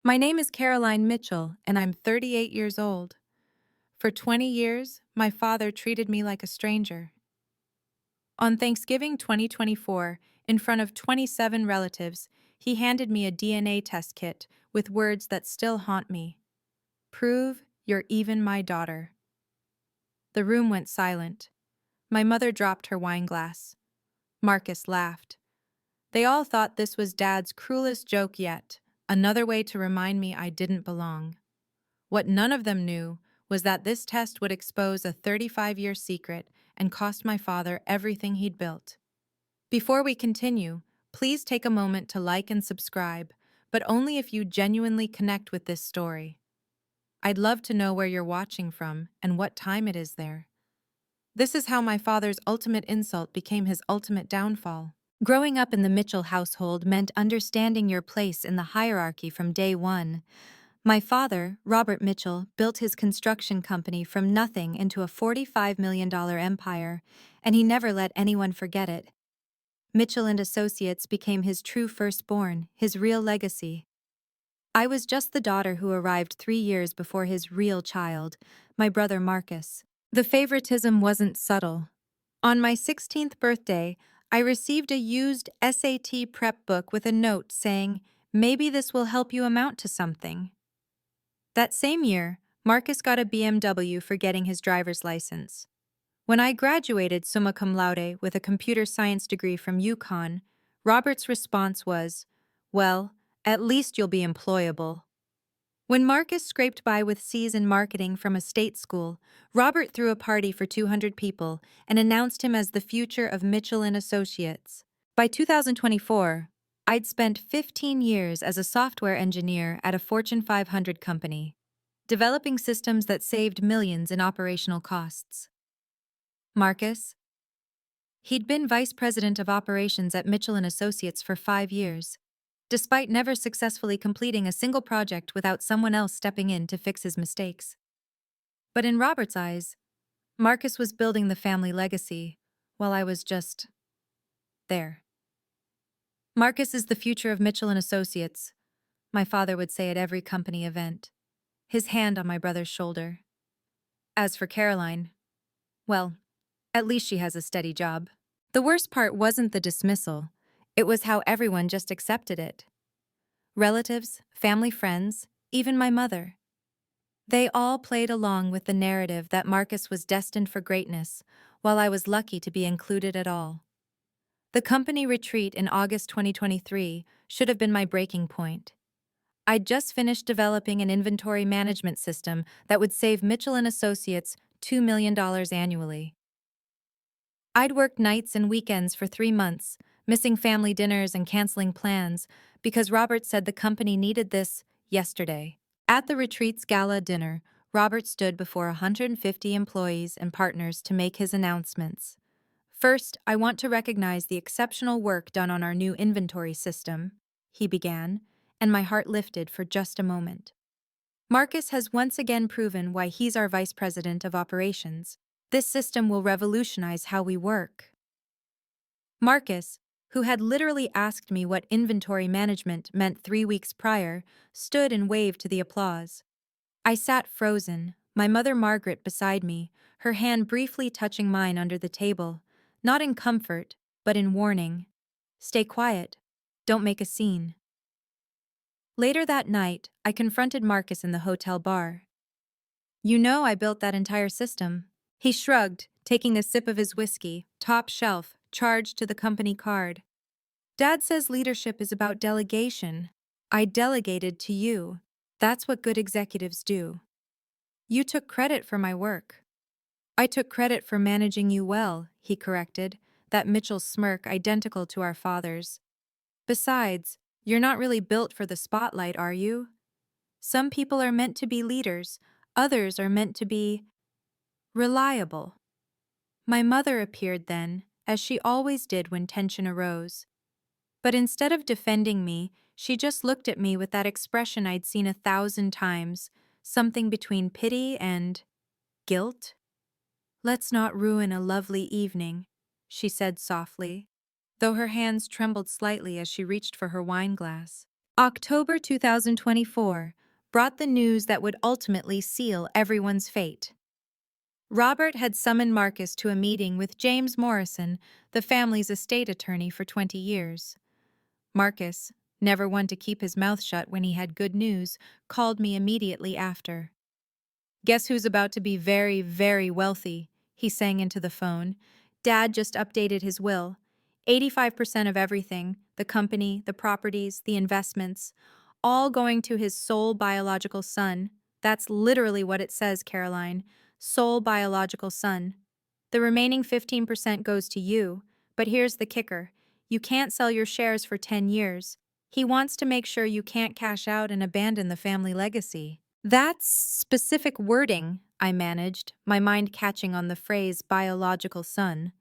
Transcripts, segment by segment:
My name is Caroline Mitchell, and I'm 38 years old. For 20 years, my father treated me like a stranger. On Thanksgiving 2024, in front of 27 relatives, he handed me a DNA test kit with words that still haunt me. Prove you're even my daughter. The room went silent. My mother dropped her wine glass. Marcus laughed. They all thought this was Dad's cruelest joke yet, another way to remind me I didn't belong. What none of them knew was that this test would expose a 35-year secret and cost my father everything he'd built. Before we continue, please take a moment to like and subscribe, but only if you genuinely connect with this story. I'd love to know where you're watching from and what time it is there. This is how my father's ultimate insult became his ultimate downfall. Growing up in the Mitchell household meant understanding your place in the hierarchy from day one. My father, Robert Mitchell, built his construction company from nothing into a $45 million empire, and he never let anyone forget it. Mitchell and Associates became his true firstborn, his real legacy. I was just the daughter who arrived 3 years before his real child, my brother Marcus. The favoritism wasn't subtle. On my 16th birthday, I received a used SAT prep book with a note saying, "Maybe this will help you amount to something." That same year, Marcus got a BMW for getting his driver's license. When I graduated summa cum laude with a computer science degree from UConn, Robert's response was, "Well, at least you'll be employable." When Marcus scraped by with C's in marketing from a state school, Robert threw a party for 200 people and announced him as the future of Mitchell and Associates. By 2024, I'd spent 15 years as a software engineer at a Fortune 500 company, developing systems that saved millions in operational costs. Marcus? He'd been vice president of operations at Mitchell and Associates for 5 years, despite never successfully completing a single project without someone else stepping in to fix his mistakes. But in Robert's eyes, Marcus was building the family legacy, while I was just there. Marcus is the future of Mitchell and Associates, my father would say at every company event, his hand on my brother's shoulder. As for Caroline, well, at least she has a steady job. The worst part wasn't the dismissal, it was how everyone just accepted it. Relatives, family friends, even my mother. They all played along with the narrative that Marcus was destined for greatness, while I was lucky to be included at all. The company retreat in August 2023 should have been my breaking point. I'd just finished developing an inventory management system that would save Mitchell and Associates $2 million annually. I'd worked nights and weekends for 3 months, missing family dinners and canceling plans, because Robert said the company needed this yesterday. At the retreat's gala dinner, Robert stood before 150 employees and partners to make his announcements. "First, I want to recognize the exceptional work done on our new inventory system," he began, and my heart lifted for just a moment. Marcus has once again proven why he's our vice president of operations. This system will revolutionize how we work. Marcus, who had literally asked me what inventory management meant 3 weeks prior, stood and waved to the applause. I sat frozen, my mother Margaret beside me, her hand briefly touching mine under the table, not in comfort, but in warning. "Stay quiet. Don't make a scene." Later that night, I confronted Marcus in the hotel bar. "You know I built that entire system." He shrugged, taking a sip of his whiskey, top shelf, charged to the company card. "Dad says leadership is about delegation. I delegated to you. That's what good executives do." "You took credit for my work." "I took credit for managing you well," he corrected, that Mitchell smirk identical to our father's. "Besides, you're not really built for the spotlight, are you? Some people are meant to be leaders, others are meant to be reliable." My mother appeared then, as she always did when tension arose. But instead of defending me, she just looked at me with that expression I'd seen 1,000 times, something between pity and guilt. "Let's not ruin a lovely evening," she said softly, though her hands trembled slightly as she reached for her wine glass. October 2024 brought the news that would ultimately seal everyone's fate. Robert had summoned Marcus to a meeting with James Morrison, the family's estate attorney for 20 years. Marcus, never one to keep his mouth shut when he had good news, called me immediately after. "Guess who's about to be very, very wealthy?" he sang into the phone. "Dad just updated his will. 85% of everything, the company, the properties, the investments, all going to his sole biological son. That's literally what it says, Caroline. Sole biological son. The remaining 15% goes to you, but here's the kicker. You can't sell your shares for 10 years. He wants to make sure you can't cash out and abandon the family legacy." That's specific wording, I managed, my mind catching on the phrase biological son.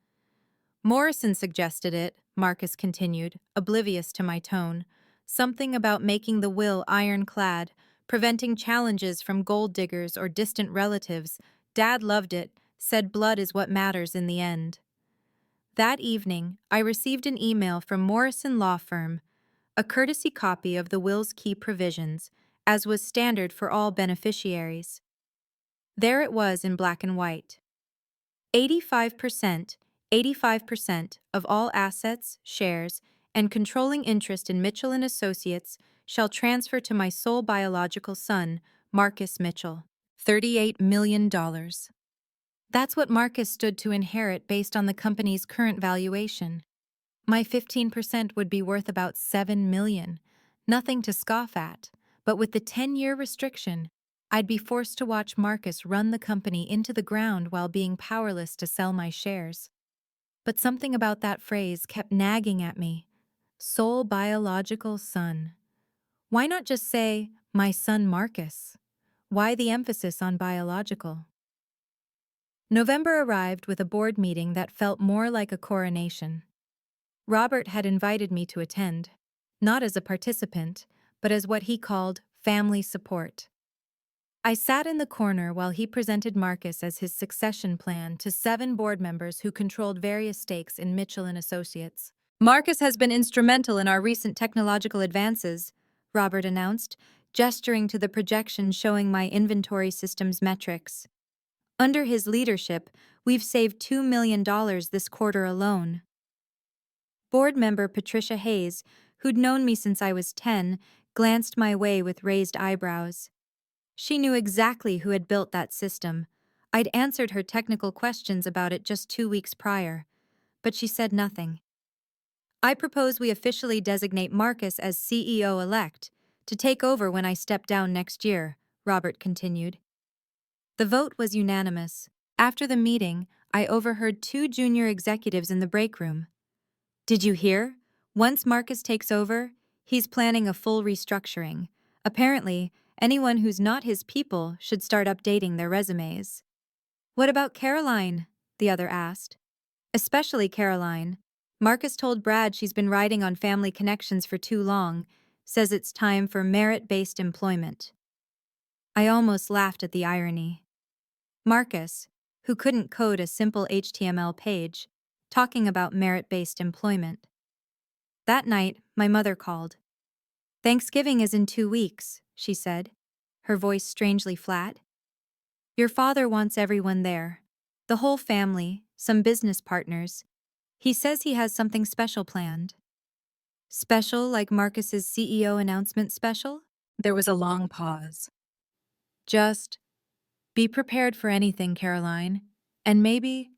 "Morrison suggested it," Marcus continued, oblivious to my tone. "Something about making the will ironclad, preventing challenges from gold diggers or distant relatives. Dad loved it, said blood is what matters in the end." That evening, I received an email from Morrison Law Firm, a courtesy copy of the will's key provisions, as was standard for all beneficiaries. There it was in black and white. 85%, 85% of all assets, shares, and controlling interest in Mitchell and Associates shall transfer to my sole biological son, Marcus Mitchell. $38 million. That's what Marcus stood to inherit based on the company's current valuation. My 15% would be worth about $7 million. Nothing to scoff at, but with the 10-year restriction, I'd be forced to watch Marcus run the company into the ground while being powerless to sell my shares. But something about that phrase kept nagging at me. Sole biological son. Why not just say, my son Marcus? Why the emphasis on biological? November arrived with a board meeting that felt more like a coronation. Robert had invited me to attend, not as a participant, but as what he called family support. I sat in the corner while he presented Marcus as his succession plan to 7 board members who controlled various stakes in Mitchell and Associates. "Marcus has been instrumental in our recent technological advances," Robert announced, gesturing to the projection showing my inventory system's metrics. "Under his leadership, we've saved $2 million this quarter alone." Board member Patricia Hayes, who'd known me since I was 10, glanced my way with raised eyebrows. She knew exactly who had built that system. I'd answered her technical questions about it just 2 weeks prior, but she said nothing. "I propose we officially designate Marcus as CEO-elect to take over when I step down next year," Robert continued. The vote was unanimous. After the meeting, I overheard 2 junior executives in the break room. "Did you hear? Once Marcus takes over, he's planning a full restructuring. Apparently, anyone who's not his people should start updating their resumes." "What about Caroline?" the other asked. "Especially Caroline. Marcus told Brad she's been riding on family connections for too long, says it's time for merit-based employment." I almost laughed at the irony. Marcus, who couldn't code a simple HTML page, talking about merit-based employment. That night, my mother called. "Thanksgiving is in 2 weeks," she said, her voice strangely flat. "Your father wants everyone there. The whole family, some business partners. He says he has something special planned." "Special like Marcus's CEO announcement special?" There was a long pause. "Just be prepared for anything, Caroline. And maybe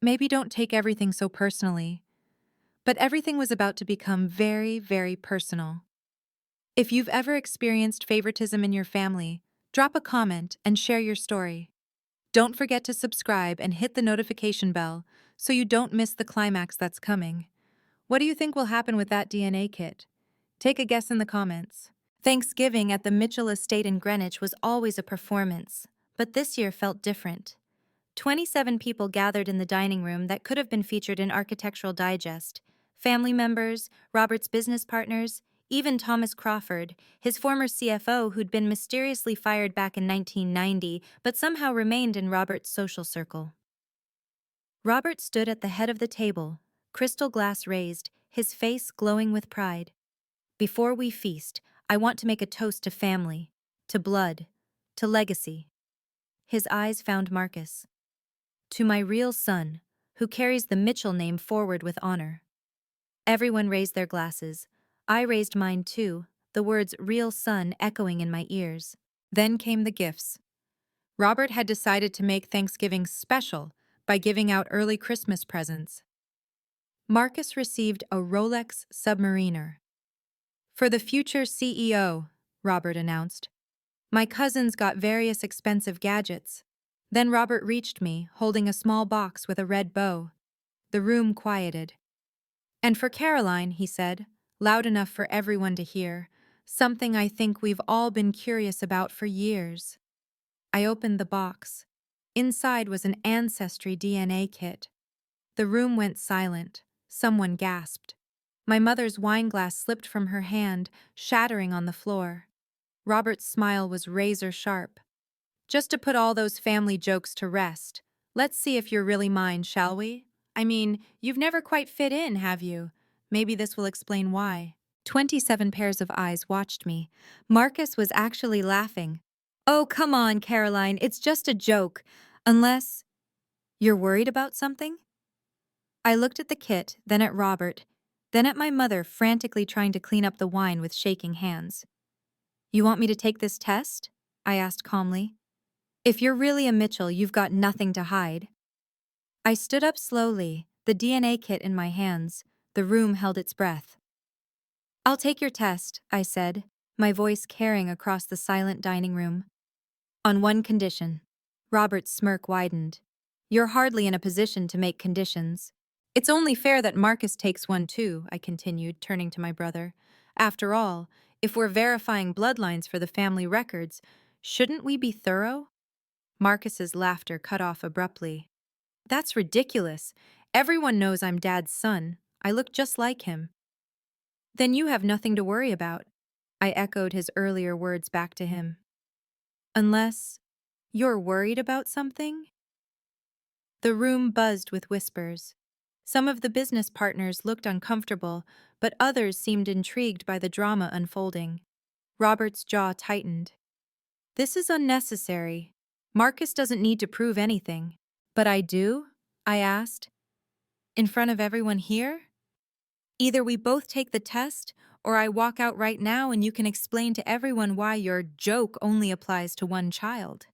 don't take everything so personally." But everything was about to become very, very personal. If you've ever experienced favoritism in your family, drop a comment and share your story. Don't forget to subscribe and hit the notification bell so you don't miss the climax that's coming. What do you think will happen with that DNA kit? Take a guess in the comments. Thanksgiving at the Mitchell estate in Greenwich was always a performance, but this year felt different. 27 people gathered in the dining room that could have been featured in Architectural Digest. Family members, Robert's business partners, even Thomas Crawford, his former CFO who'd been mysteriously fired back in 1990 but somehow remained in Robert's social circle. Robert stood at the head of the table, crystal glass raised, his face glowing with pride. Before we feast, I want to make a toast to family, to blood, to legacy. His eyes found Marcus. To my real son, who carries the Mitchell name forward with honor. Everyone raised their glasses. I raised mine too, the words real son echoing in my ears. Then came the gifts. Robert had decided to make Thanksgiving special by giving out early Christmas presents. Marcus received a Rolex Submariner. For the future CEO, Robert announced. My cousins got various expensive gadgets. Then Robert reached me, holding a small box with a red bow. The room quieted. And for Caroline, he said, loud enough for everyone to hear, something I think we've all been curious about for years. I opened the box. Inside was an ancestry DNA kit. The room went silent. Someone gasped. My mother's wineglass slipped from her hand, shattering on the floor. Robert's smile was razor sharp. Just to put all those family jokes to rest, let's see if you're really mine, shall we? I mean, you've never quite fit in, have you? Maybe this will explain why. 27 pairs of eyes watched me. Marcus was actually laughing. Oh, come on, Caroline, it's just a joke. Unless you're worried about something? I looked at the kit, then at Robert, then at my mother frantically trying to clean up the wine with shaking hands. You want me to take this test? I asked calmly. If you're really a Mitchell, you've got nothing to hide. I stood up slowly, the DNA kit in my hands. The room held its breath. I'll take your test, I said, my voice carrying across the silent dining room. On one condition. Robert's smirk widened. You're hardly in a position to make conditions. It's only fair that Marcus takes one too, I continued, turning to my brother. After all, if we're verifying bloodlines for the family records, shouldn't we be thorough? Marcus's laughter cut off abruptly. That's ridiculous. Everyone knows I'm Dad's son. I look just like him. Then you have nothing to worry about. I echoed his earlier words back to him. Unless you're worried about something? The room buzzed with whispers. Some of the business partners looked uncomfortable, but others seemed intrigued by the drama unfolding. Robert's jaw tightened. This is unnecessary. Marcus doesn't need to prove anything. But I do? I asked. In front of everyone here? Either we both take the test, or I walk out right now and you can explain to everyone why your joke only applies to one child.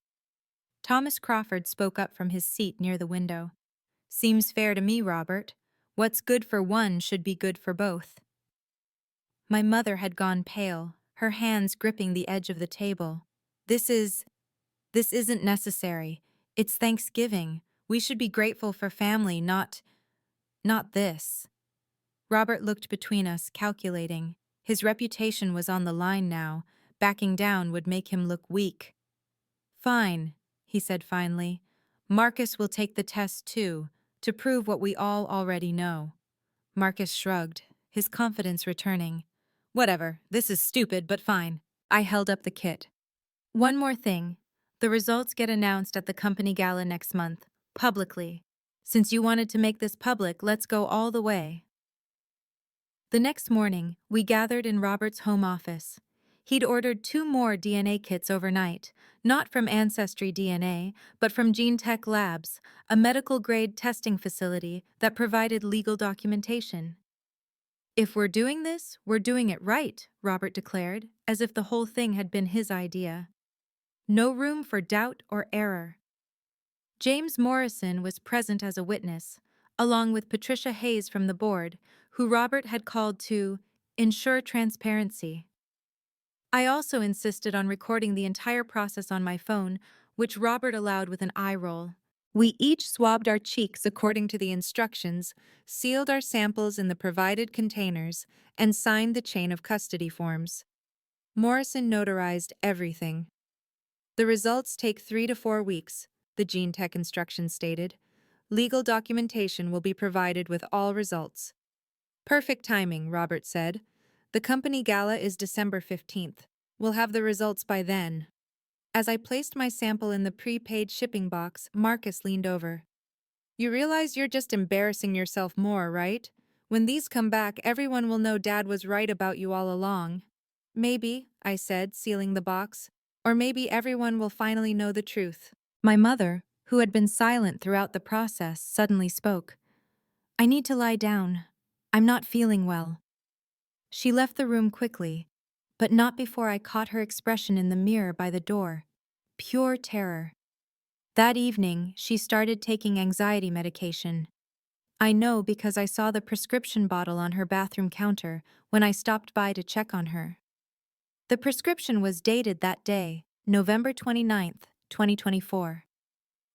Thomas Crawford spoke up from his seat near the window. Seems fair to me, Robert. What's good for one should be good for both. My mother had gone pale, her hands gripping the edge of the table. This isn't necessary. It's Thanksgiving. We should be grateful for family, not this. Robert looked between us, calculating. His reputation was on the line now. Backing down would make him look weak. Fine, he said finally. Marcus will take the test too, to prove what we all already know. Marcus shrugged, his confidence returning. Whatever, this is stupid, but fine. I held up the kit. One more thing. The results get announced at the company gala next month, publicly. Since you wanted to make this public, let's go all the way. The next morning, we gathered in Robert's home office. He'd ordered 2 more DNA kits overnight, not from Ancestry DNA, but from GeneTech Labs, a medical-grade testing facility that provided legal documentation. If we're doing this, we're doing it right, Robert declared, as if the whole thing had been his idea. No room for doubt or error. James Morrison was present as a witness, along with Patricia Hayes from the board, who Robert had called to ensure transparency. I also insisted on recording the entire process on my phone, which Robert allowed with an eye roll. We each swabbed our cheeks according to the instructions, sealed our samples in the provided containers, and signed the chain of custody forms. Morrison notarized everything. The results take 3 to 4 weeks, the GeneTech instructions stated. Legal documentation will be provided with all results. Perfect timing, Robert said. The company gala is December 15th. We'll have the results by then. As I placed my sample in the prepaid shipping box, Marcus leaned over. You realize you're just embarrassing yourself more, right? When these come back, everyone will know Dad was right about you all along. Maybe, I said, sealing the box. Or maybe everyone will finally know the truth. My mother, who had been silent throughout the process, suddenly spoke. I need to lie down. I'm not feeling well. She left the room quickly, but not before I caught her expression in the mirror by the door. Pure terror. That evening, she started taking anxiety medication. I know because I saw the prescription bottle on her bathroom counter when I stopped by to check on her. The prescription was dated that day, November 29th, 2024.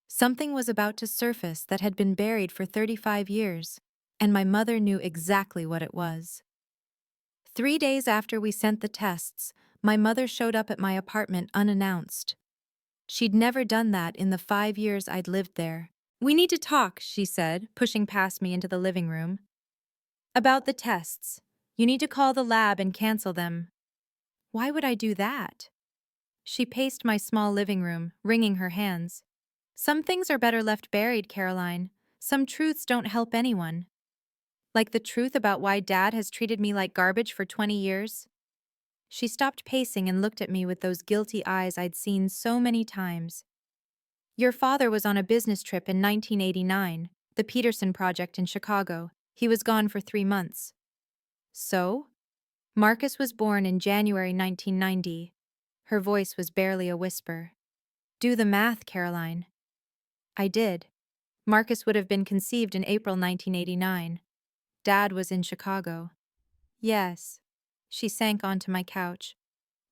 Something was about to surface that had been buried for 35 years, and my mother knew exactly what it was. 3 days after we sent the tests, my mother showed up at my apartment unannounced. She'd never done that in the 5 years I'd lived there. We need to talk, she said, pushing past me into the living room. About the tests. You need to call the lab and cancel them. Why would I do that? She paced my small living room, wringing her hands. Some things are better left buried, Caroline. Some truths don't help anyone. Like the truth about why Dad has treated me like garbage for 20 years? She stopped pacing and looked at me with those guilty eyes I'd seen so many times. Your father was on a business trip in 1989, the Peterson Project in Chicago. He was gone for 3 months. So? Marcus was born in January 1990. Her voice was barely a whisper. Do the math, Caroline. I did. Marcus would have been conceived in April 1989. Dad was in Chicago. Yes. She sank onto my couch.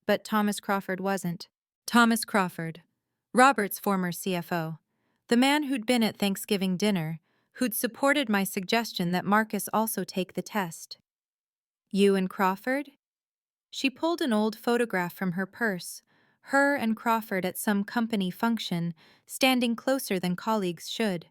But Thomas Crawford wasn't. Thomas Crawford, Robert's former CFO. The man who'd been at Thanksgiving dinner, who'd supported my suggestion that Marcus also take the test. You and Crawford? She pulled an old photograph from her purse, her and Crawford at some company function, standing closer than colleagues should.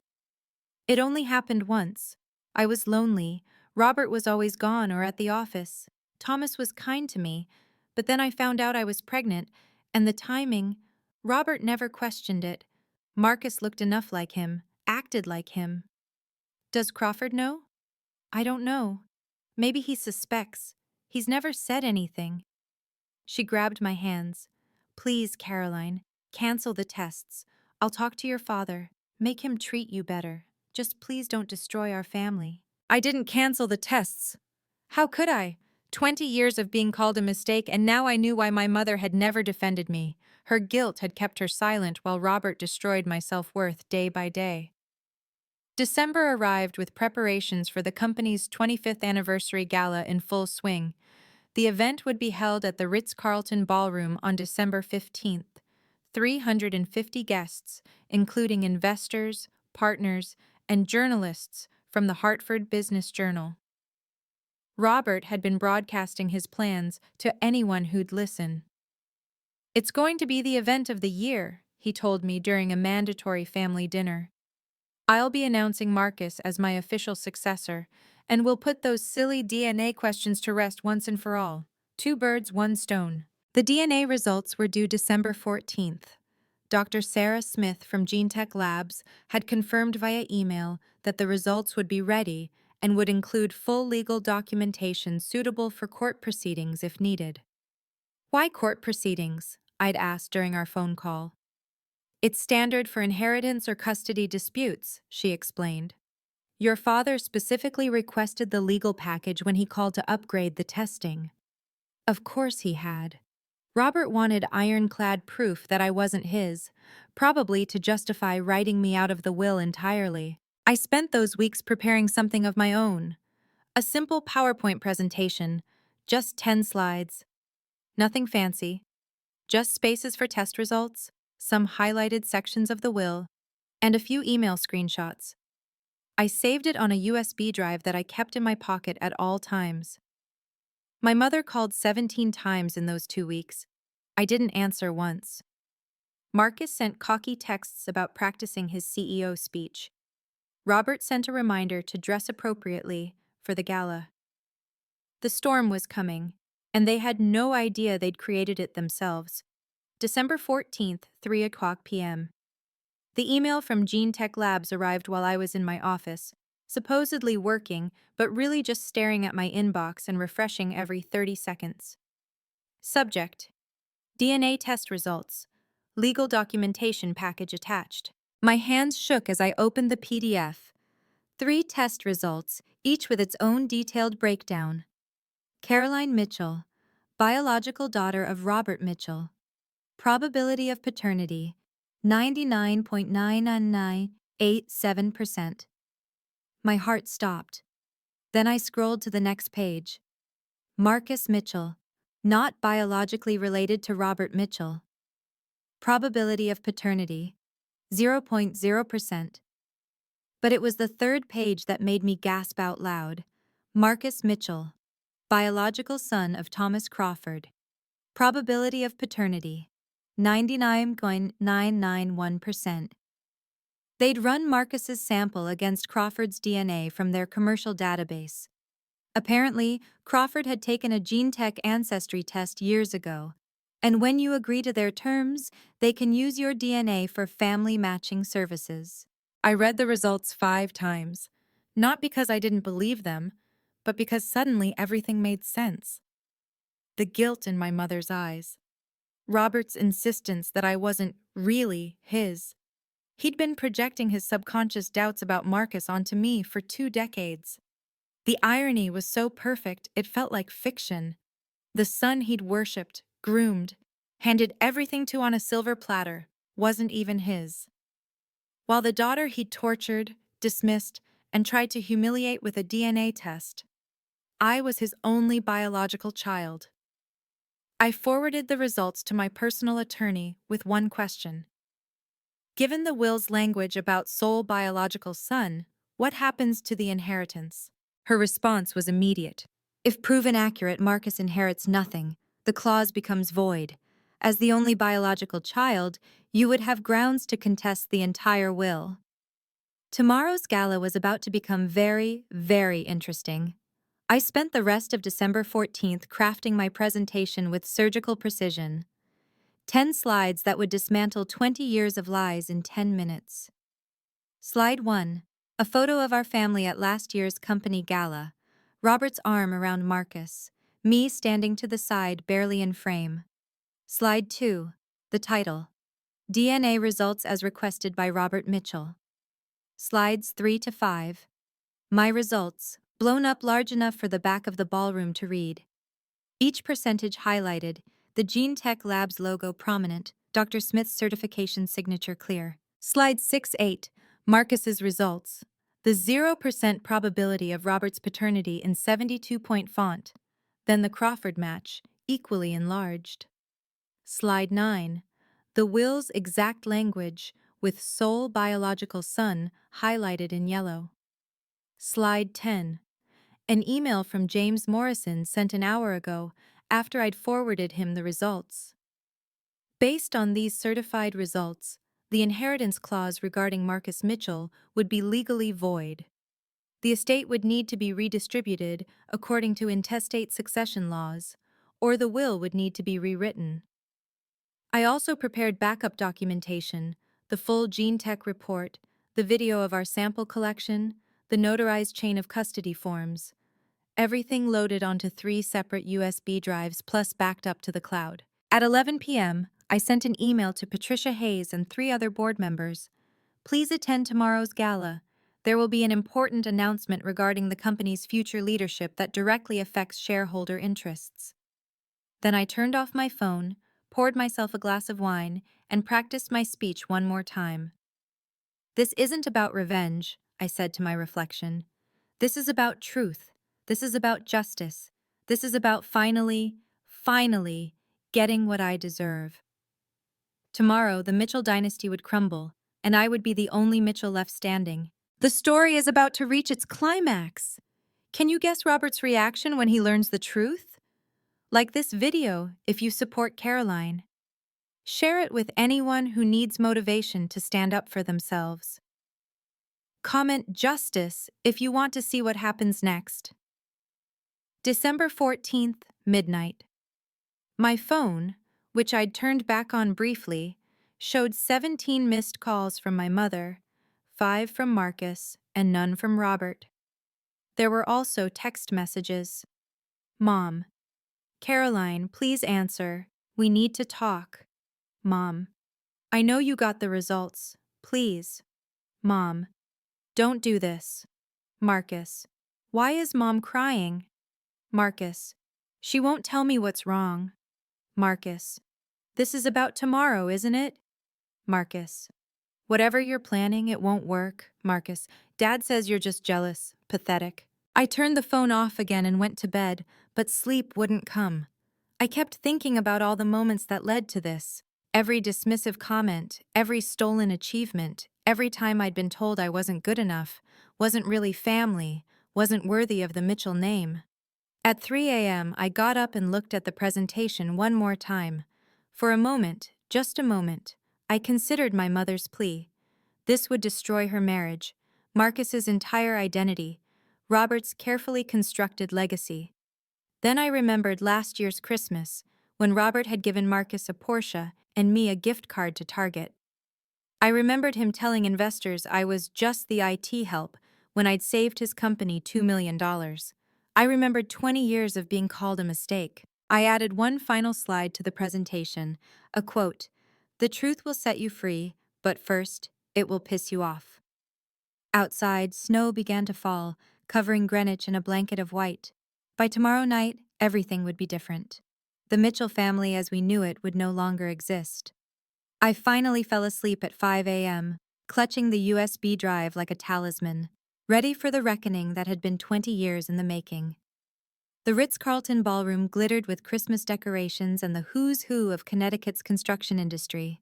It only happened once. I was lonely. Robert was always gone or at the office. Thomas was kind to me, but then I found out I was pregnant, and the timing, Robert never questioned it. Marcus looked enough like him, acted like him. Does Crawford know? I don't know. Maybe he suspects. He's never said anything. She grabbed my hands. Please, Caroline, cancel the tests. I'll talk to your father. Make him treat you better. Just please don't destroy our family. I didn't cancel the tests. How could I? 20 years of being called a mistake, and now I knew why my mother had never defended me. Her guilt had kept her silent while Robert destroyed my self-worth day by day. December arrived with preparations for the company's 25th anniversary gala in full swing. The event would be held at the Ritz-Carlton Ballroom on December 15th. 350 guests, including investors, partners, and journalists from the Hartford Business Journal. Robert had been broadcasting his plans to anyone who'd listen. It's going to be the event of the year, he told me during a mandatory family dinner. I'll be announcing Marcus as my official successor, and we'll put those silly DNA questions to rest once and for all. 2 birds, 1 stone. The DNA results were due December 14th. Dr. Sarah Smith from GeneTech Labs had confirmed via email that the results would be ready and would include full legal documentation suitable for court proceedings if needed. Why court proceedings? I'd asked during our phone call. It's standard for inheritance or custody disputes, she explained. Your father specifically requested the legal package when he called to upgrade the testing. Of course he had. Robert wanted ironclad proof that I wasn't his, probably to justify writing me out of the will entirely. I spent those weeks preparing something of my own. A simple PowerPoint presentation, just 10 slides. Nothing fancy. Just spaces for test results, some highlighted sections of the will, and a few email screenshots. I saved it on a USB drive that I kept in my pocket at all times. My mother called 17 times in those 2 weeks. I didn't answer once. Marcus sent cocky texts about practicing his CEO speech. Robert sent a reminder to dress appropriately for the gala. The storm was coming, and they had no idea they'd created it themselves. December 14th, 3:00 p.m. The email from GeneTech Labs arrived while I was in my office. supposedly working, but really just staring at my inbox and refreshing every 30 seconds. Subject: DNA test results. Legal documentation package attached. My hands shook as I opened the PDF. 3 test results, each with its own detailed breakdown. Caroline Mitchell, biological daughter of Robert Mitchell. Probability of paternity, 99.99987%. My heart stopped. Then I scrolled to the next page. Marcus Mitchell, not biologically related to Robert Mitchell. Probability of paternity, 0.0%. But it was the third page that made me gasp out loud. Marcus Mitchell, biological son of Thomas Crawford. Probability of paternity, 99.991%. They'd run Marcus's sample against Crawford's DNA from their commercial database. Apparently, Crawford had taken a gene-tech ancestry test years ago, and when you agree to their terms, they can use your DNA for family matching services. I read the results 5 times, not because I didn't believe them, but because suddenly everything made sense. The guilt in my mother's eyes. Robert's insistence that I wasn't really his. He'd been projecting his subconscious doubts about Marcus onto me for 2 decades. The irony was so perfect it felt like fiction. The son he'd worshipped, groomed, handed everything to on a silver platter, wasn't even his. While the daughter he'd tortured, dismissed, and tried to humiliate with a DNA test, I was his only biological child. I forwarded the results to my personal attorney with one question. Given the will's language about sole biological son, what happens to the inheritance? Her response was immediate. If proven accurate, Marcus inherits nothing. The clause becomes void. As the only biological child, you would have grounds to contest the entire will. Tomorrow's gala was about to become very, very interesting. I spent the rest of December 14th crafting my presentation with surgical precision. 10 slides that would dismantle 20 years of lies in 10 minutes. Slide 1. A photo of our family at last year's company gala. Robert's arm around Marcus. Me standing to the side, barely in frame. Slide 2. The title. DNA results as requested by Robert Mitchell. Slides 3 to 5. My results, blown up large enough for the back of the ballroom to read. Each percentage highlighted, the Gene Tech Labs logo prominent, Dr. Smith's certification signature clear. Slide 6-8, Marcus's results. The 0% probability of Robert's paternity in 72-point font, then the Crawford match, equally enlarged. Slide 9, the will's exact language, with sole biological son highlighted in yellow. Slide 10, an email from James Morrison sent an hour ago after I'd forwarded him the results. Based on these certified results, the inheritance clause regarding Marcus Mitchell would be legally void. The estate would need to be redistributed according to intestate succession laws, or the will would need to be rewritten. I also prepared backup documentation, the full gene tech report, the video of our sample collection, the notarized chain of custody forms. Everything loaded onto 3 separate USB drives plus backed up to the cloud. At 11 p.m., I sent an email to Patricia Hayes and 3 other board members. Please attend tomorrow's gala. There will be an important announcement regarding the company's future leadership that directly affects shareholder interests. Then I turned off my phone, poured myself a glass of wine, and practiced my speech one more time. This isn't about revenge, I said to my reflection. This is about truth. This is about justice. This is about finally getting what I deserve. Tomorrow, the Mitchell dynasty would crumble, and I would be the only Mitchell left standing. The story is about to reach its climax. Can you guess Robert's reaction when he learns the truth? Like this video if you support Caroline. Share it with anyone who needs motivation to stand up for themselves. Comment justice if you want to see what happens next. December 14th, midnight. My phone, which I'd turned back on briefly, showed 17 missed calls from my mother, 5 from Marcus, and none from Robert. There were also text messages. Mom. Caroline, please answer. We need to talk. Mom. I know you got the results. Please. Mom. Don't do this. Marcus. Why is Mom crying? Marcus. She won't tell me what's wrong. Marcus. This is about tomorrow, isn't it? Marcus. Whatever you're planning, it won't work. Marcus. Dad says you're just jealous. Pathetic. I turned the phone off again and went to bed, but sleep wouldn't come. I kept thinking about all the moments that led to this. Every dismissive comment, every stolen achievement, every time I'd been told I wasn't good enough, wasn't really family, wasn't worthy of the Mitchell name. At 3 a.m., I got up and looked at the presentation one more time. For a moment, just a moment, I considered my mother's plea. This would destroy her marriage, Marcus's entire identity, Robert's carefully constructed legacy. Then I remembered last year's Christmas, when Robert had given Marcus a Porsche and me a gift card to Target. I remembered him telling investors I was just the IT help when I'd saved his company $2 million. I remembered 20 years of being called a mistake. I added one final slide to the presentation, a quote, "The truth will set you free, but first, it will piss you off." Outside, snow began to fall, covering Greenwich in a blanket of white. By tomorrow night, everything would be different. The Mitchell family as we knew it would no longer exist. I finally fell asleep at 5 a.m., clutching the USB drive like a talisman, ready for the reckoning that had been 20 years in the making. The Ritz-Carlton ballroom glittered with Christmas decorations and the who's who of Connecticut's construction industry.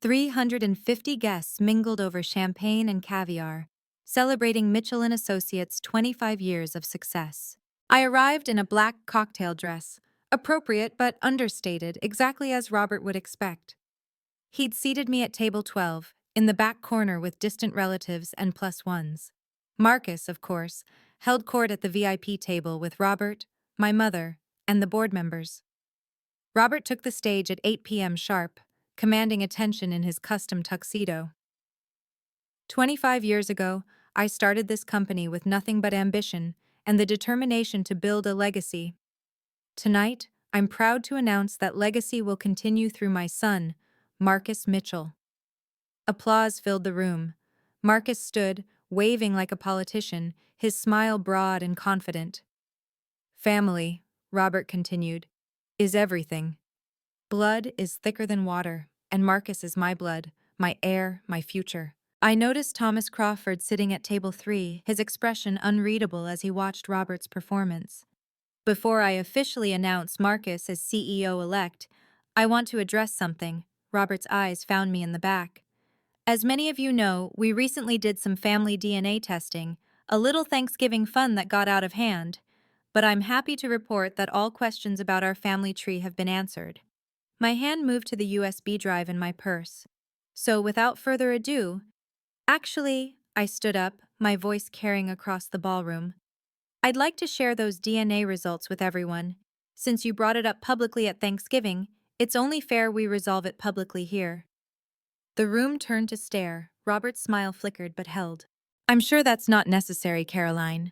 350 guests mingled over champagne and caviar, celebrating Mitchell & Associates' 25 years of success. I arrived in a black cocktail dress, appropriate but understated, exactly as Robert would expect. He'd seated me at table 12, in the back corner with distant relatives and plus ones. Marcus, of course, held court at the VIP table with Robert, my mother, and the board members. Robert took the stage at 8 p.m. sharp, commanding attention in his custom tuxedo. 25 years ago, I started this company with nothing but ambition and the determination to build a legacy. Tonight, I'm proud to announce that legacy will continue through my son, Marcus Mitchell. Applause filled the room. Marcus stood, waving like a politician, his smile broad and confident. Family, Robert continued, is everything. Blood is thicker than water, and Marcus is my blood, my heir, my future. I noticed Thomas Crawford sitting at table 3, his expression unreadable as he watched Robert's performance. Before I officially announce Marcus as CEO-elect, I want to address something. Robert's eyes found me in the back. As many of you know, we recently did some family DNA testing, a little Thanksgiving fun that got out of hand, but I'm happy to report that all questions about our family tree have been answered. My hand moved to the USB drive in my purse. So without further ado, actually, I stood up, my voice carrying across the ballroom. I'd like to share those DNA results with everyone. Since you brought it up publicly at Thanksgiving, it's only fair we resolve it publicly here. The room turned to stare. Robert's smile flickered but held. I'm sure that's not necessary, Caroline.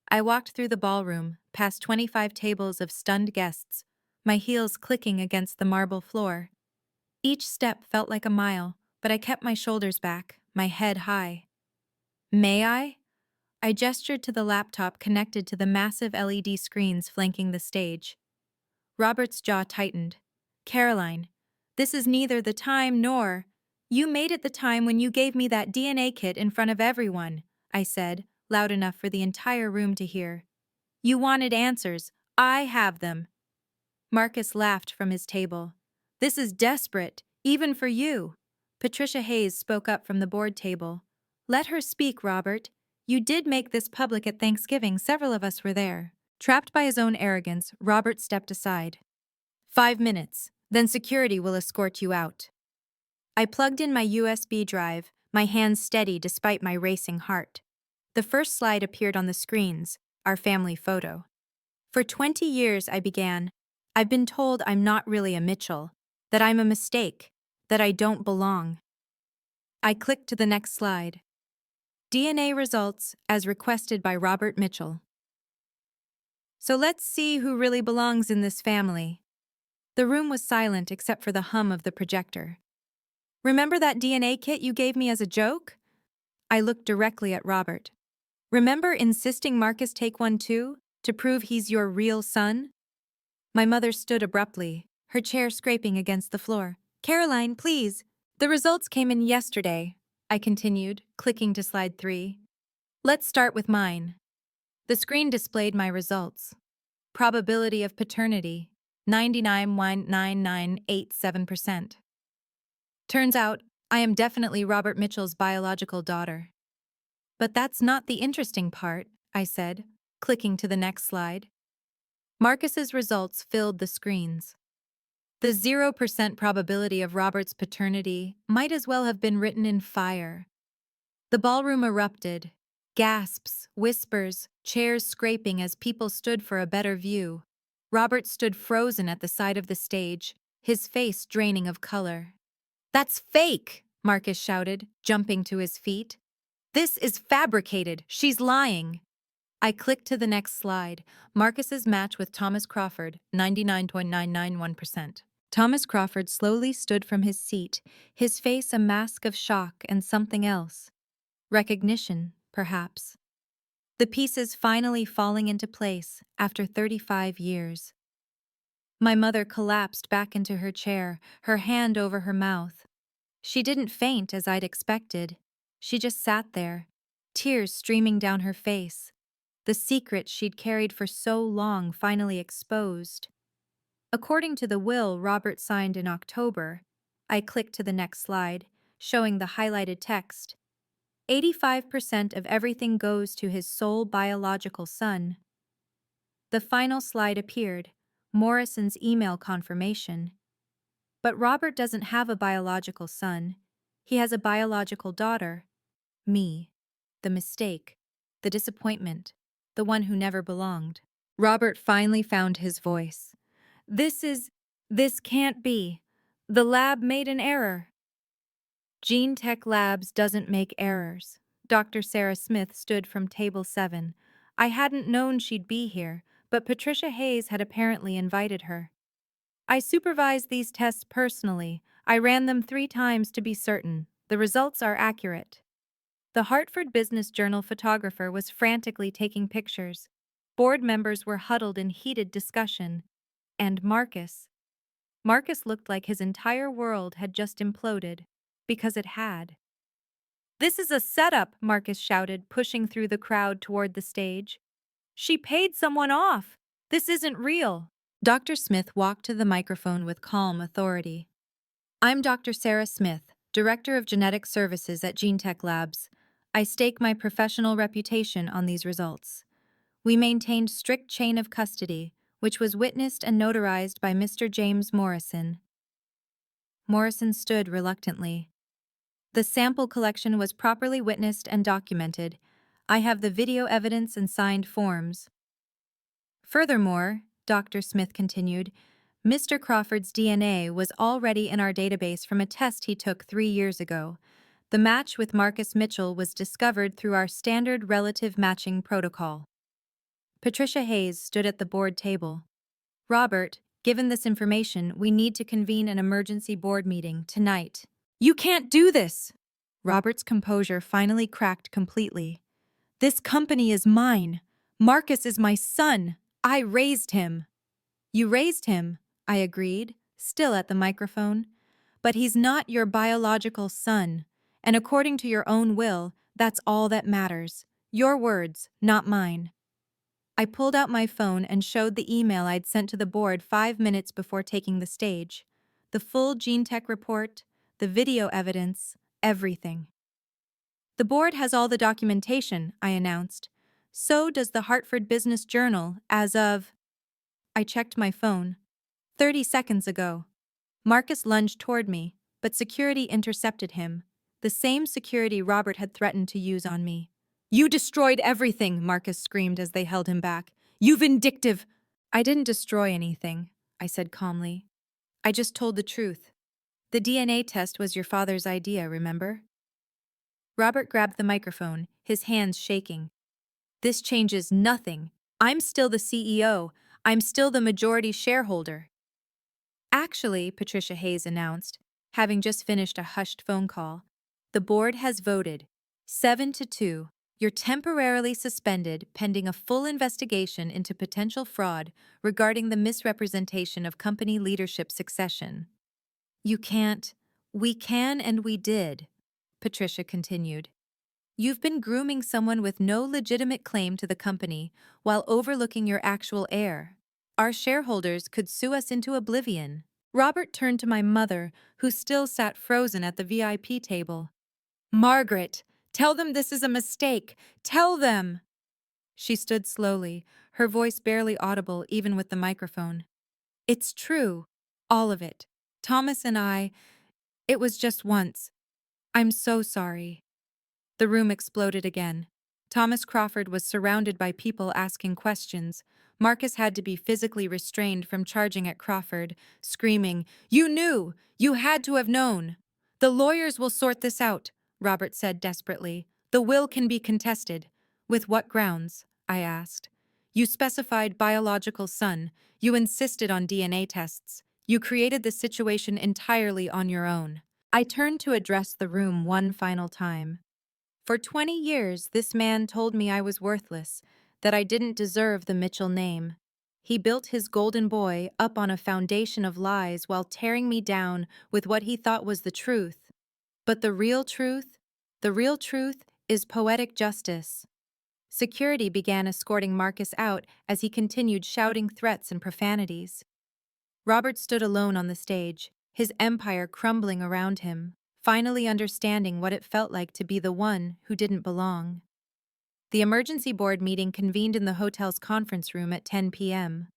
I walked through the ballroom, past 25 tables of stunned guests, my heels clicking against the marble floor. Each step felt like a mile, but I kept my shoulders back, my head high. May I? I gestured to the laptop connected to the massive LED screens flanking the stage. Robert's jaw tightened. Caroline, this is neither the time nor— You made it the time when you gave me that DNA kit in front of everyone, I said, loud enough for the entire room to hear. You wanted answers. I have them. Marcus laughed from his table. This is desperate, even for you. Patricia Hayes spoke up from the board table. Let her speak, Robert. You did make this public at Thanksgiving. Several of us were there. Trapped by his own arrogance, Robert stepped aside. 5 minutes, then security will escort you out. I plugged in my USB drive, my hands steady despite my racing heart. The first slide appeared on the screens, our family photo. For 20 years, I began, I've been told I'm not really a Mitchell, that I'm a mistake, that I don't belong. I clicked to the next slide. DNA results as requested by Robert Mitchell. So let's see who really belongs in this family. The room was silent except for the hum of the projector. Remember that DNA kit you gave me as a joke? I looked directly at Robert. Remember insisting Marcus take one too, to prove he's your real son? My mother stood abruptly, her chair scraping against the floor. Caroline, please. The results came in yesterday, I continued, clicking to slide 3. Let's start with mine. The screen displayed my results. Probability of paternity, 99.9987%. Turns out, I am definitely Robert Mitchell's biological daughter. But that's not the interesting part, I said, clicking to the next slide. Marcus's results filled the screens. The 0% probability of Robert's paternity might as well have been written in fire. The ballroom erupted. Gasps, whispers, chairs scraping as people stood for a better view. Robert stood frozen at the side of the stage, his face draining of color. That's fake, Marcus shouted, jumping to his feet. This is fabricated. She's lying. I clicked to the next slide. Marcus's match with Thomas Crawford, 99.991%. Thomas Crawford slowly stood from his seat, his face a mask of shock and something else. Recognition, perhaps. The pieces finally falling into place after 35 years. My mother collapsed back into her chair, her hand over her mouth. She didn't faint as I'd expected. She just sat there, tears streaming down her face. The secret she'd carried for so long finally exposed. According to the will Robert signed in October, I clicked to the next slide, showing the highlighted text. 85% of everything goes to his sole biological son. The final slide appeared, Morrison's email confirmation. But Robert doesn't have a biological son. He has a biological daughter. Me. The mistake. The disappointment. The one who never belonged. Robert finally found his voice. This can't be. The lab made an error. Gene Tech Labs doesn't make errors. Dr. Sarah Smith stood from table 7. I hadn't known she'd be here, but Patricia Hayes had apparently invited her. I supervised these tests personally. I ran them 3 times to be certain. The results are accurate. The Hartford Business Journal photographer was frantically taking pictures. Board members were huddled in heated discussion. And Marcus. Marcus looked like his entire world had just imploded. Because it had. This is a setup, Marcus shouted, pushing through the crowd toward the stage. She paid someone off. This isn't real. Dr. Smith walked to the microphone with calm authority. I'm Dr. Sarah Smith, Director of Genetic Services at GeneTech Labs. I stake my professional reputation on these results. We maintained strict chain of custody, which was witnessed and notarized by Mr. James Morrison. Morrison stood reluctantly. The sample collection was properly witnessed and documented. I have the video evidence and signed forms. Furthermore, Dr. Smith continued, Mr. Crawford's DNA was already in our database from a test he took 3 years ago. The match with Marcus Mitchell was discovered through our standard relative matching protocol. Patricia Hayes stood at the board table. Robert, given this information, we need to convene an emergency board meeting tonight. You can't do this! Robert's composure finally cracked completely. This company is mine. Marcus is my son. I raised him. You raised him, I agreed, still at the microphone. But he's not your biological son. And according to your own will, that's all that matters. Your words, not mine. I pulled out my phone and showed the email I'd sent to the board 5 minutes before taking the stage. The full GeneTech report, the video evidence, everything. The board has all the documentation, I announced. So does the Hartford Business Journal as of... I checked my phone. 30 seconds ago. Marcus lunged toward me, but security intercepted him. The same security Robert had threatened to use on me. You destroyed everything, Marcus screamed as they held him back. You vindictive! I didn't destroy anything, I said calmly. I just told the truth. The DNA test was your father's idea, remember? Robert grabbed the microphone, his hands shaking. This changes nothing. I'm still the CEO. I'm still the majority shareholder. Actually, Patricia Hayes announced, having just finished a hushed phone call, the board has voted 7-2. You're temporarily suspended pending a full investigation into potential fraud regarding the misrepresentation of company leadership succession. You can't. We can and we did, Patricia continued. You've been grooming someone with no legitimate claim to the company while overlooking your actual heir. Our shareholders could sue us into oblivion. Robert turned to my mother, who still sat frozen at the VIP table. Margaret, tell them this is a mistake. Tell them! She stood slowly, her voice barely audible even with the microphone. It's true. All of it. Thomas and I, it was just once. I'm so sorry. The room exploded again. Thomas Crawford was surrounded by people asking questions. Marcus had to be physically restrained from charging at Crawford, screaming, You knew! You had to have known! The lawyers will sort this out, Robert said desperately. The will can be contested. With what grounds? I asked. You specified biological son. You insisted on DNA tests. You created the situation entirely on your own. I turned to address the room one final time. For 20 years, this man told me I was worthless, that I didn't deserve the Mitchell name. He built his golden boy up on a foundation of lies while tearing me down with what he thought was the truth. But the real truth is poetic justice. Security began escorting Marcus out as he continued shouting threats and profanities. Robert stood alone on the stage, his empire crumbling around him, finally understanding what it felt like to be the one who didn't belong. The emergency board meeting convened in the hotel's conference room at 10 p.m.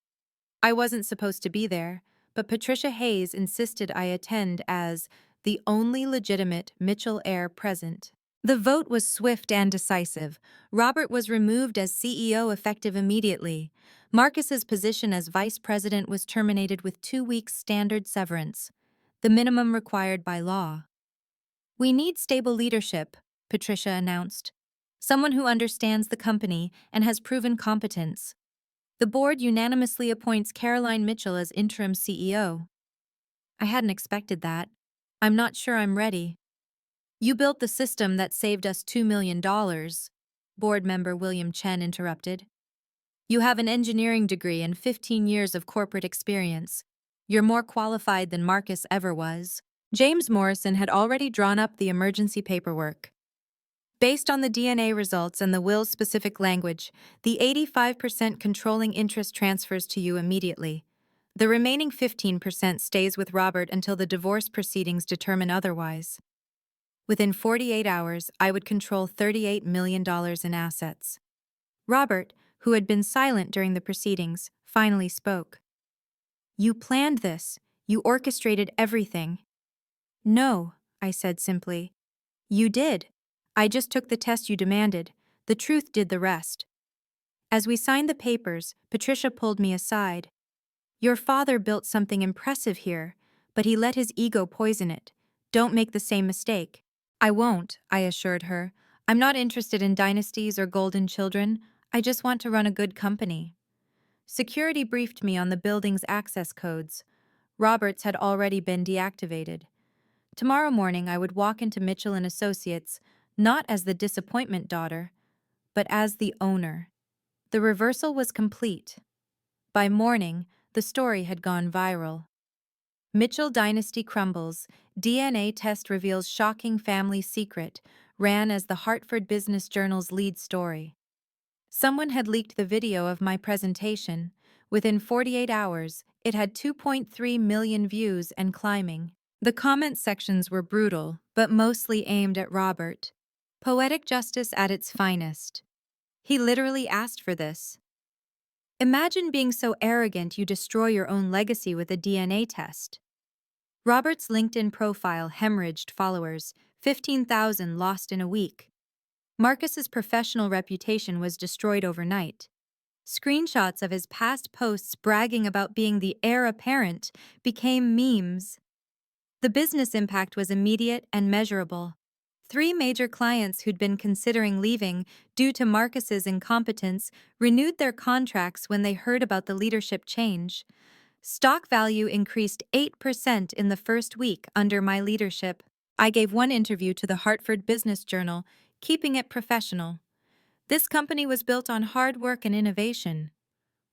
I wasn't supposed to be there, but Patricia Hayes insisted I attend as the only legitimate Mitchell heir present. The vote was swift and decisive. Robert was removed as CEO effective immediately. Marcus's position as vice president was terminated with 2 weeks standard severance, the minimum required by law. We need stable leadership, Patricia announced. Someone who understands the company and has proven competence. The board unanimously appoints Caroline Mitchell as interim CEO. I hadn't expected that. I'm not sure I'm ready. You built the system that saved us $2 million, board member William Chen interrupted. You have an engineering degree and 15 years of corporate experience. You're more qualified than Marcus ever was. James Morrison had already drawn up the emergency paperwork. Based on the DNA results and the will's specific language, the 85% controlling interest transfers to you immediately. The remaining 15% stays with Robert until the divorce proceedings determine otherwise. Within 48 hours, I would control $38 million in assets. Robert, who had been silent during the proceedings, finally spoke. You planned this. You orchestrated everything. No, I said simply. You did. I just took the test you demanded. The truth did the rest. As we signed the papers, Patricia pulled me aside. Your father built something impressive here, but he let his ego poison it. Don't make the same mistake. I won't, I assured her. I'm not interested in dynasties or golden children. I just want to run a good company. Security briefed me on the building's access codes. Robert's had already been deactivated. Tomorrow morning I would walk into Mitchell & Associates, not as the disappointment daughter, but as the owner. The reversal was complete. By morning, the story had gone viral. Mitchell dynasty crumbles, DNA test reveals shocking family secret, ran as the Hartford Business Journal's lead story. Someone had leaked the video of my presentation. Within 48 hours, it had 2.3 million views and climbing. The comment sections were brutal, but mostly aimed at Robert. Poetic justice at its finest. He literally asked for this. Imagine being so arrogant you destroy your own legacy with a DNA test. Robert's LinkedIn profile hemorrhaged followers, 15,000 lost in a week. Marcus's professional reputation was destroyed overnight. Screenshots of his past posts bragging about being the heir apparent became memes. The business impact was immediate and measurable. Three major clients who'd been considering leaving due to Marcus's incompetence renewed their contracts when they heard about the leadership change. Stock value increased 8% in the first week under my leadership. I gave one interview to the Hartford Business Journal, keeping it professional. This company was built on hard work and innovation.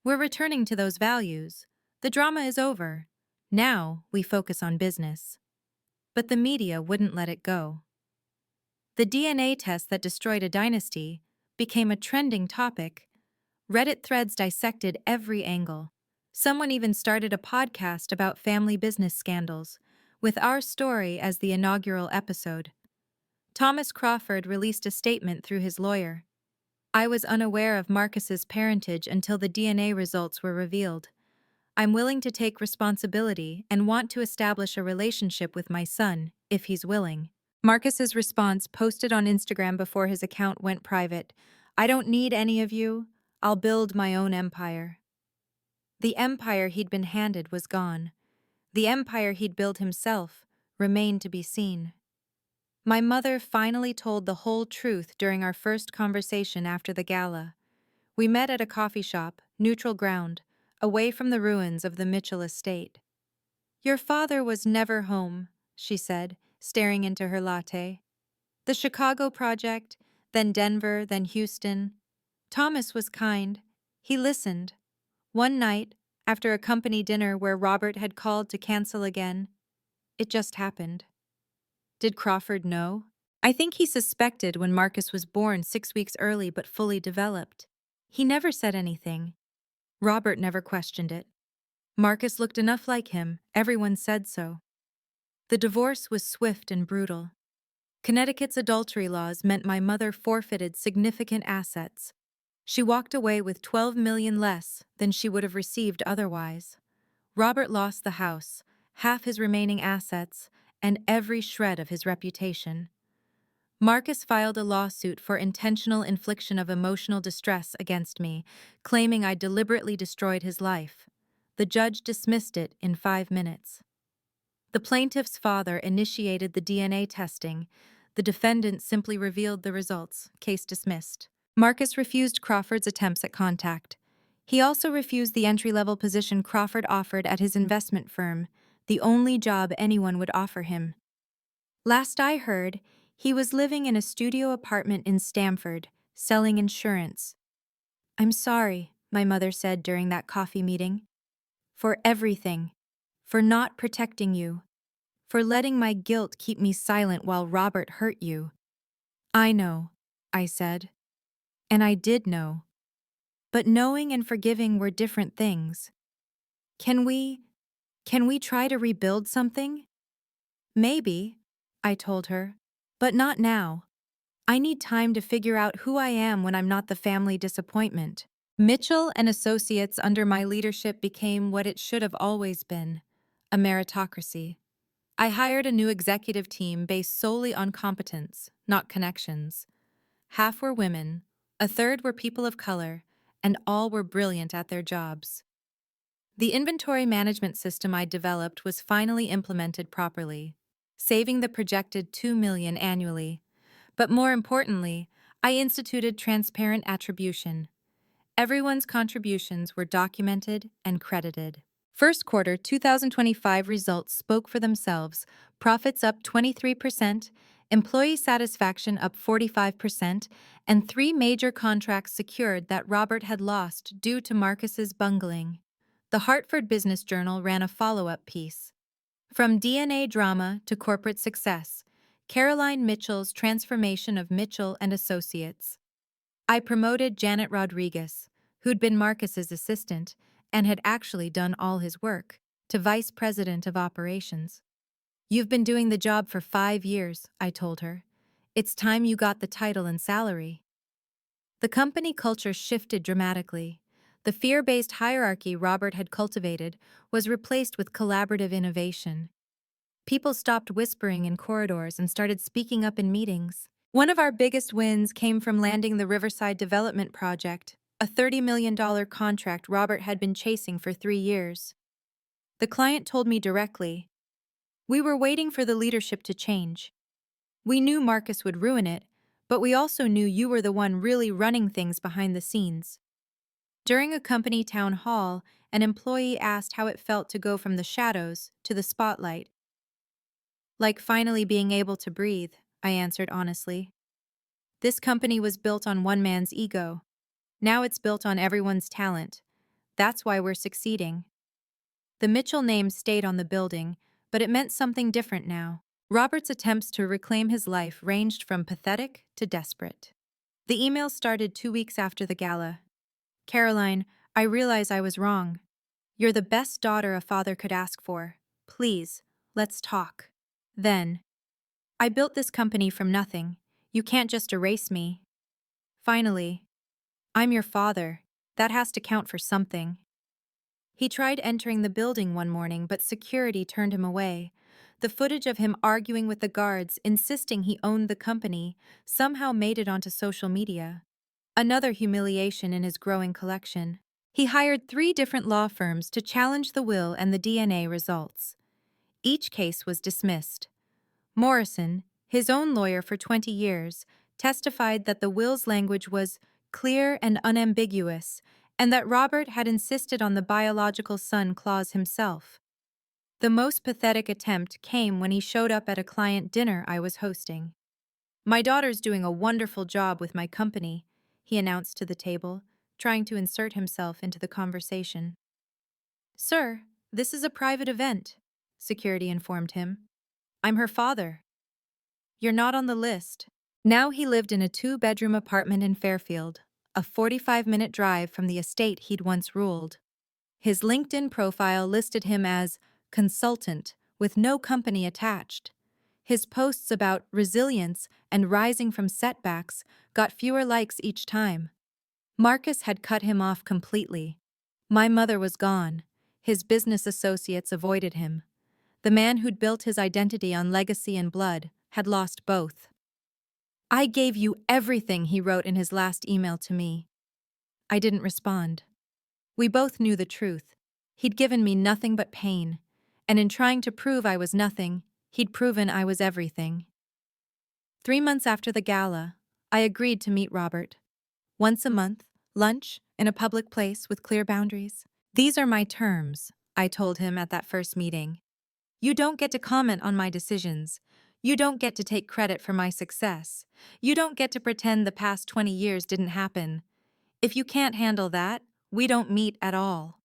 We're returning to those values. The drama is over. Now we focus on business. But the media wouldn't let it go. The DNA test that destroyed a dynasty became a trending topic. Reddit threads dissected every angle. Someone even started a podcast about family business scandals, with our story as the inaugural episode. Thomas Crawford released a statement through his lawyer. I was unaware of Marcus's parentage until the DNA results were revealed. I'm willing to take responsibility and want to establish a relationship with my son, if he's willing. Marcus's response, posted on Instagram before his account went private: I don't need any of you. I'll build my own empire. The empire he'd been handed was gone. The empire he'd built himself remained to be seen. My mother finally told the whole truth during our first conversation after the gala. We met at a coffee shop, neutral ground, away from the ruins of the Mitchell estate. Your father was never home, she said, staring into her latte. The Chicago project, then Denver, then Houston. Thomas was kind. He listened. One night, after a company dinner where Robert had called to cancel again, it just happened. Did Crawford know? I think he suspected when Marcus was born 6 weeks early but fully developed. He never said anything. Robert never questioned it. Marcus looked enough like him, everyone said so. The divorce was swift and brutal. Connecticut's adultery laws meant my mother forfeited significant assets. She walked away with $12 million less than she would have received otherwise. Robert lost the house, half his remaining assets, and every shred of his reputation. Marcus filed a lawsuit for intentional infliction of emotional distress against me, claiming I deliberately destroyed his life. The judge dismissed it in 5 minutes. The plaintiff's father initiated the DNA testing. The defendant simply revealed the results. Case dismissed. Marcus refused Crawford's attempts at contact. He also refused the entry-level position Crawford offered at his investment firm, the only job anyone would offer him. Last I heard, he was living in a studio apartment in Stamford, selling insurance. I'm sorry, my mother said during that coffee meeting. For everything. For not protecting you. For letting my guilt keep me silent while Robert hurt you. I know, I said. And I did know. But knowing and forgiving were different things. Can we try to rebuild something? Maybe, I told her, but not now. I need time to figure out who I am when I'm not the family disappointment. Mitchell and Associates under my leadership became what it should have always been, a meritocracy. I hired a new executive team based solely on competence, not connections. Half were women, a third were people of color, and all were brilliant at their jobs. The inventory management system I developed was finally implemented properly, saving the projected $2 million annually. But more importantly, I instituted transparent attribution. Everyone's contributions were documented and credited. First quarter 2025 results spoke for themselves. Profits up 23%, employee satisfaction up 45%, and 3 major contracts secured that Robert had lost due to Marcus's bungling. The Hartford Business Journal ran a follow-up piece. From DNA drama to corporate success, Caroline Mitchell's transformation of Mitchell and Associates. I promoted Janet Rodriguez, who'd been Marcus's assistant and had actually done all his work, to vice president of operations. You've been doing the job for 5 years, I told her. It's time you got the title and salary. The company culture shifted dramatically. The fear-based hierarchy Robert had cultivated was replaced with collaborative innovation. People stopped whispering in corridors and started speaking up in meetings. One of our biggest wins came from landing the Riverside Development Project, a $30 million contract Robert had been chasing for 3 years. The client told me directly, "We were waiting for the leadership to change." We knew Marcus would ruin it, but we also knew you were the one really running things behind the scenes. During a company town hall, an employee asked how it felt to go from the shadows to the spotlight. Like finally being able to breathe, I answered honestly. This company was built on one man's ego. Now it's built on everyone's talent. That's why we're succeeding. The Mitchell name stayed on the building, but it meant something different now. Robert's attempts to reclaim his life ranged from pathetic to desperate. The email started 2 weeks after the gala. Caroline, I realize I was wrong. You're the best daughter a father could ask for. Please, let's talk. Then, I built this company from nothing. You can't just erase me. Finally, I'm your father. That has to count for something. He tried entering the building one morning, but security turned him away. The footage of him arguing with the guards, insisting he owned the company, somehow made it onto social media. Another humiliation in his growing collection. He hired 3 different law firms to challenge the will and the DNA results. Each case was dismissed. Morrison, his own lawyer for 20 years, testified that the will's language was clear and unambiguous, and that Robert had insisted on the biological son clause himself. The most pathetic attempt came when he showed up at a client dinner I was hosting. My daughter's doing a wonderful job with my company, he announced to the table, trying to insert himself into the conversation. Sir, this is a private event, security informed him. I'm her father. You're not on the list. Now he lived in a 2-bedroom apartment in Fairfield, a 45-minute drive from the estate he'd once ruled. His LinkedIn profile listed him as consultant with no company attached. His posts about resilience and rising from setbacks got fewer likes each time. Marcus had cut him off completely. My mother was gone. His business associates avoided him. The man who'd built his identity on legacy and blood had lost both. I gave you everything, he wrote in his last email to me. I didn't respond. We both knew the truth. He'd given me nothing but pain, and in trying to prove I was nothing, he'd proven I was everything. 3 months after the gala, I agreed to meet Robert. Once a month, lunch, in a public place with clear boundaries. These are my terms, I told him at that first meeting. You don't get to comment on my decisions. You don't get to take credit for my success. You don't get to pretend the past 20 years didn't happen. If you can't handle that, we don't meet at all.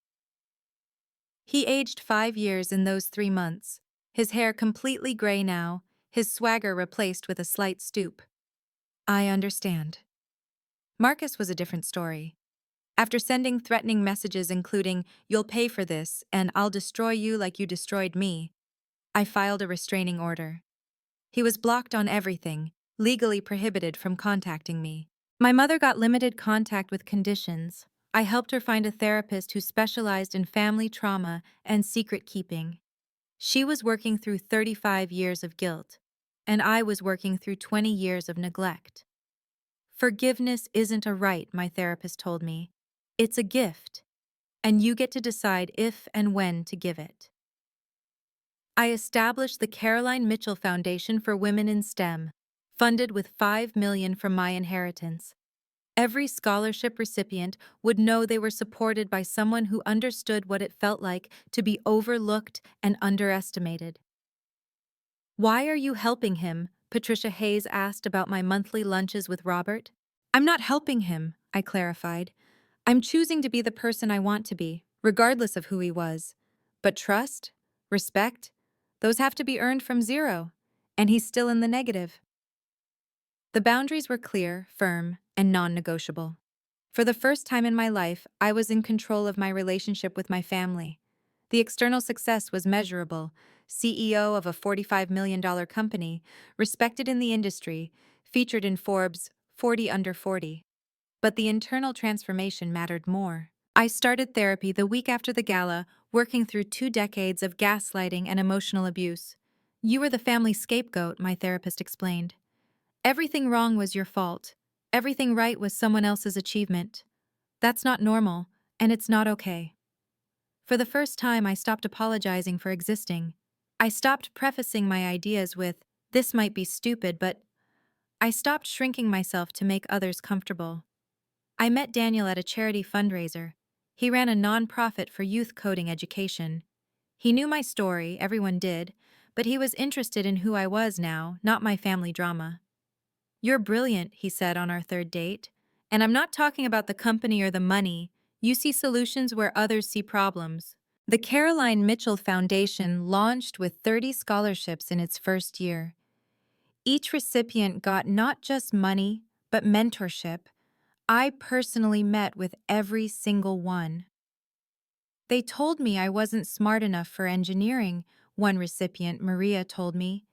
He aged 5 years in those 3 months, his hair completely gray now, his swagger replaced with a slight stoop. I understand. Marcus was a different story. After sending threatening messages including, "You'll pay for this," and "I'll destroy you like you destroyed me," I filed a restraining order. He was blocked on everything, legally prohibited from contacting me. My mother got limited contact with conditions. I helped her find a therapist who specialized in family trauma and secret keeping. She was working through 35 years of guilt, and I was working through 20 years of neglect. Forgiveness isn't a right, my therapist told me. It's a gift, and you get to decide if and when to give it. I established the Caroline Mitchell Foundation for Women in STEM, funded with $5 million from my inheritance. Every scholarship recipient would know they were supported by someone who understood what it felt like to be overlooked and underestimated. Why are you helping him? Patricia Hayes asked about my monthly lunches with Robert. I'm not helping him, I clarified. I'm choosing to be the person I want to be, regardless of who he was. But trust, respect, those have to be earned from zero, and he's still in the negative. The boundaries were clear, firm, and non-negotiable. For the first time in my life, I was in control of my relationship with my family. The external success was measurable. CEO of a $45 million company, respected in the industry, featured in Forbes' 40 Under 40. But the internal transformation mattered more. I started therapy the week after the gala, working through 2 decades of gaslighting and emotional abuse. You were the family scapegoat, my therapist explained. Everything wrong was your fault. Everything right was someone else's achievement. That's not normal, and it's not okay. For the first time, I stopped apologizing for existing. I stopped prefacing my ideas with, This might be stupid, but I stopped shrinking myself to make others comfortable. I met Daniel at a charity fundraiser. He ran a nonprofit for youth coding education. He knew my story, everyone did, but he was interested in who I was now, not my family drama. "You're brilliant," he said on our third date. "And I'm not talking about the company or the money. You see solutions where others see problems." The Caroline Mitchell Foundation launched with 30 scholarships in its first year. Each recipient got not just money, but mentorship. I personally met with every single one. They told me I wasn't smart enough for engineering, one recipient, Maria, told me.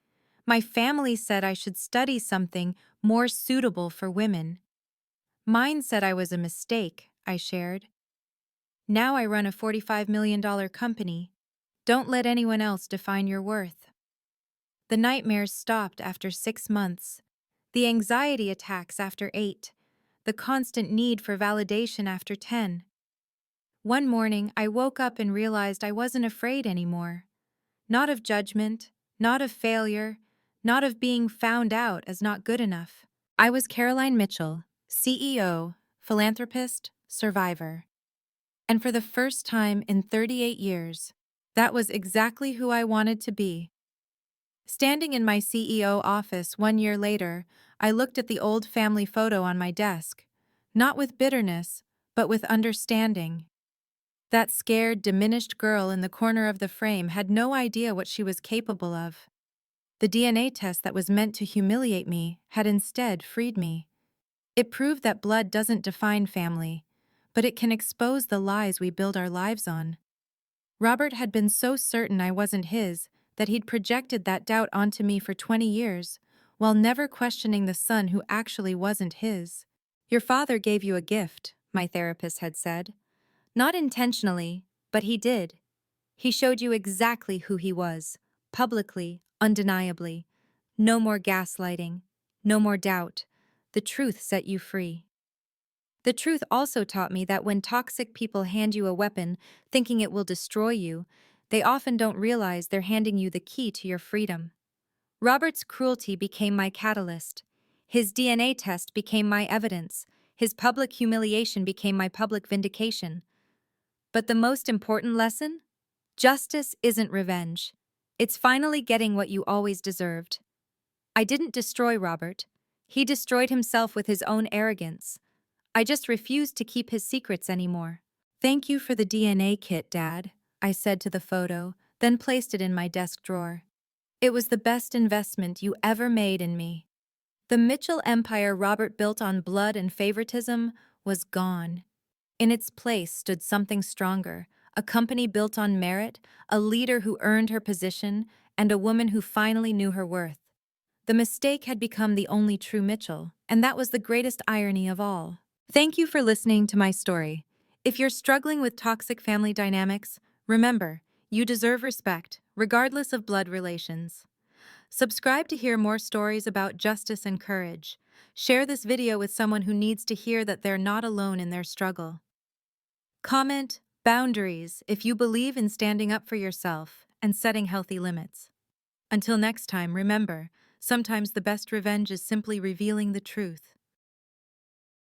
My family said I should study something more suitable for women. Mine said I was a mistake, I shared. Now I run a $45 million company. Don't let anyone else define your worth. The nightmares stopped after 6 months. The anxiety attacks after 8. The constant need for validation after 10. One morning, I woke up and realized I wasn't afraid anymore. Not of judgment, not of failure, not of being found out as not good enough. I was Caroline Mitchell, CEO, philanthropist, survivor. And for the first time in 38 years, that was exactly who I wanted to be. Standing in my CEO office 1 year later, I looked at the old family photo on my desk, not with bitterness, but with understanding. That scared, diminished girl in the corner of the frame had no idea what she was capable of. The DNA test that was meant to humiliate me had instead freed me. It proved that blood doesn't define family, but it can expose the lies we build our lives on. Robert had been so certain I wasn't his that he'd projected that doubt onto me for 20 years, while never questioning the son who actually wasn't his. "Your father gave you a gift," my therapist had said. "Not intentionally, but he did. He showed you exactly who he was, publicly, undeniably. No more gaslighting, no more doubt. The truth set you free." The truth also taught me that when toxic people hand you a weapon, thinking it will destroy you, they often don't realize they're handing you the key to your freedom. Robert's cruelty became my catalyst. His DNA test became my evidence. His public humiliation became my public vindication. But the most important lesson? Justice isn't revenge. It's finally getting what you always deserved. I didn't destroy Robert. He destroyed himself with his own arrogance. I just refused to keep his secrets anymore. "Thank you for the DNA kit, Dad," I said to the photo, then placed it in my desk drawer. "It was the best investment you ever made in me." The Mitchell empire Robert built on blood and favoritism was gone. In its place stood something stronger, a company built on merit, a leader who earned her position, and a woman who finally knew her worth. The mistake had become the only true Mitchell, and that was the greatest irony of all. Thank you for listening to my story. If you're struggling with toxic family dynamics, remember, you deserve respect, regardless of blood relations. Subscribe to hear more stories about justice and courage. Share this video with someone who needs to hear that they're not alone in their struggle. Comment boundaries if you believe in standing up for yourself and setting healthy limits. Until next time, remember, sometimes the best revenge is simply revealing the truth.